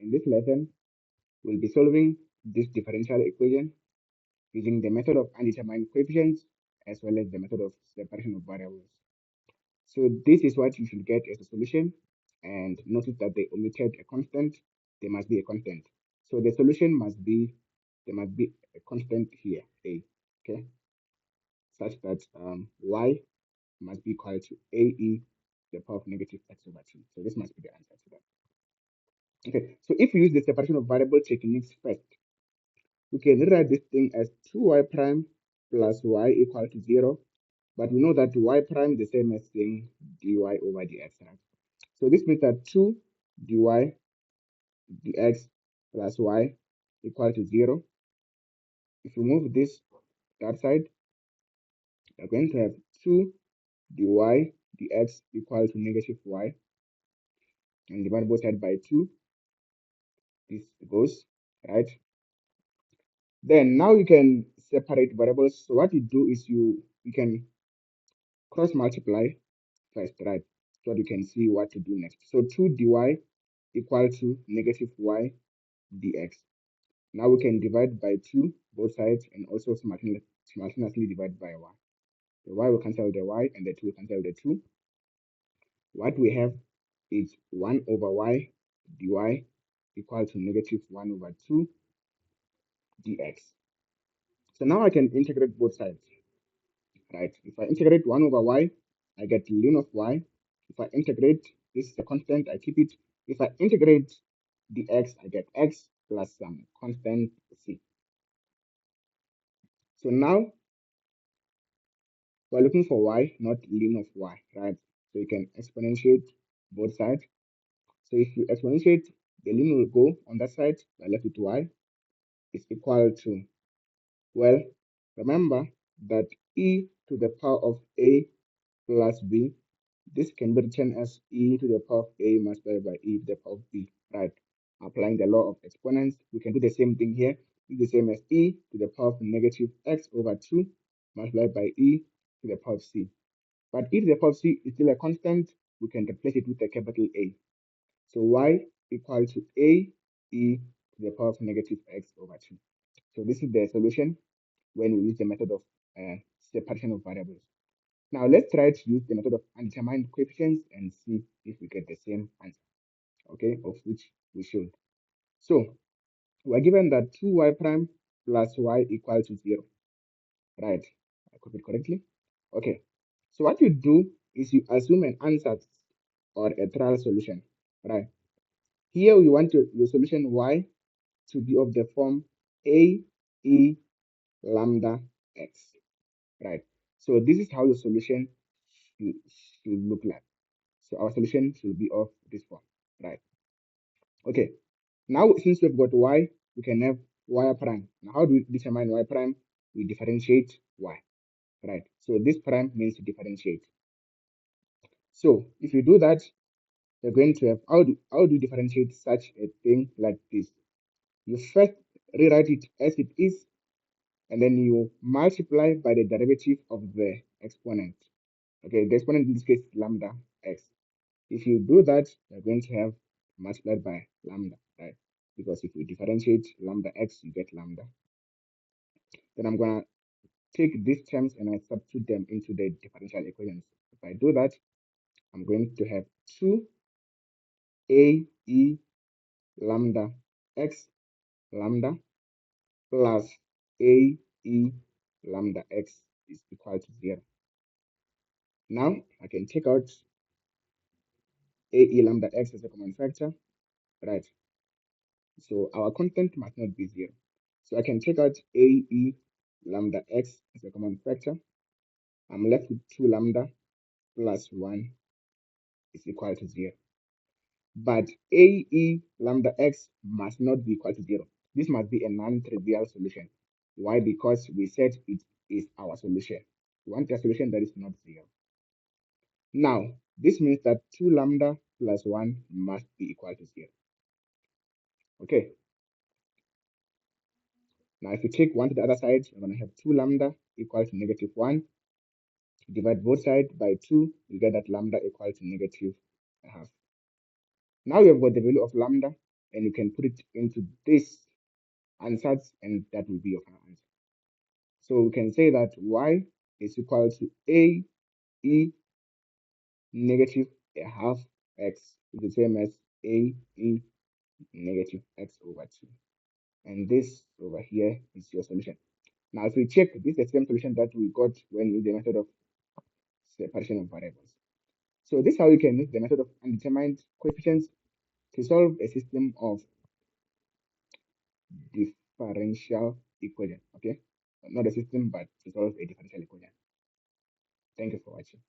In this lesson, we'll be solving this differential equation using the method of undetermined coefficients as well as the method of separation of variables. So this is what you should get as a solution, and notice that they omitted a constant. There must be a constant. So the solution must be, there must be a constant here, a, okay, such that y must be equal to ae to the power of negative x over 2. So this must be the answer to that. Okay, so if we use the separation of variable techniques first, we can rewrite this thing as 2y prime plus y equal to 0. But we know that y prime is the same as saying dy over dx, right? So this means that 2 dy dx plus y equal to 0. If we move this that side, we're going to have 2 dy dx equal to negative y, and divide both sides by 2. This goes, right? Then now you can separate variables. So what you do is you can cross multiply first, right? So you can see what to do next. So 2 dy equal to negative y dx. Now we can divide by 2 both sides and also simultaneously divide by y. The y will cancel the y and the 2 will cancel the 2. What we have is 1 over y dy equal to negative 1 over 2 dx. So now I can integrate both sides, right? If I integrate 1 over y, I get ln of y. If I integrate, this is a constant, I keep it. If I integrate dx, I get x plus some constant c. So now we're looking for y, not ln of y, right? So you can exponentiate both sides. So if you exponentiate, the ln will go on that side. I left with y is equal to, well, remember that e to the power of a plus b, this can be written as e to the power of a multiplied by e to the power of b, right? Applying the law of exponents, we can do the same thing here. It's the same as e to the power of negative x over 2 multiplied by e to the power of c. But if the power of c is still a constant, we can replace it with a capital A. So y equal to a e to the power of negative x over 2. So this is the solution when we use the method of separation of variables. Now let's try to use the method of undetermined coefficients and see if we get the same answer, okay, of which we should. So we're given that 2y prime plus y equal to 0, right? I copied correctly. Okay, so what you do is you assume an answer or a trial solution, right? Here we want the solution y to be of the form a e lambda x, right? So this is how the solution should look like. So our solution should be of this form, right? Okay, now since we've got y, we can have y prime. Now how do we determine y prime? We differentiate y, right? So this prime means to differentiate. So if you do that, you're going to have, how do you differentiate such a thing like this? You first rewrite it as it is, and then you multiply by the derivative of the exponent. Okay, the exponent in this case is lambda x. If you do that, you're going to have multiplied by lambda, right? Because if you differentiate lambda x, you get lambda. Then I'm going to take these terms and I substitute them into the differential equations. If I do that, I'm going to have 2ae lambda x lambda plus ae lambda x is equal to 0. Now I can take out ae lambda x as a common factor, right? So our constant must not be 0. So I can take out ae lambda x as a common factor. I'm left with 2 lambda plus 1 is equal to 0. But ae lambda x must not be equal to 0. This must be a non-trivial solution. Why? Because we said it is our solution. We want a solution that is not 0. Now, this means that 2 lambda plus 1 must be equal to 0. Okay. Now, if you take 1 to the other side, you're going to have 2 lambda equal to negative 1. Divide both sides by 2, you get that lambda equal to negative a half. Now we have got the value of lambda. and you can put it into this answers, and that will be your final answer. So we can say that y is equal to a e negative a half x is the same as a e negative x over 2. And this over here is your solution. Now, if we check, this is the same solution that we got when we use the method of separation of variables. So this is how you can use the method of undetermined coefficients to solve a system of differential equation. Okay, not a system, but to solve a differential equation. Thank you for watching.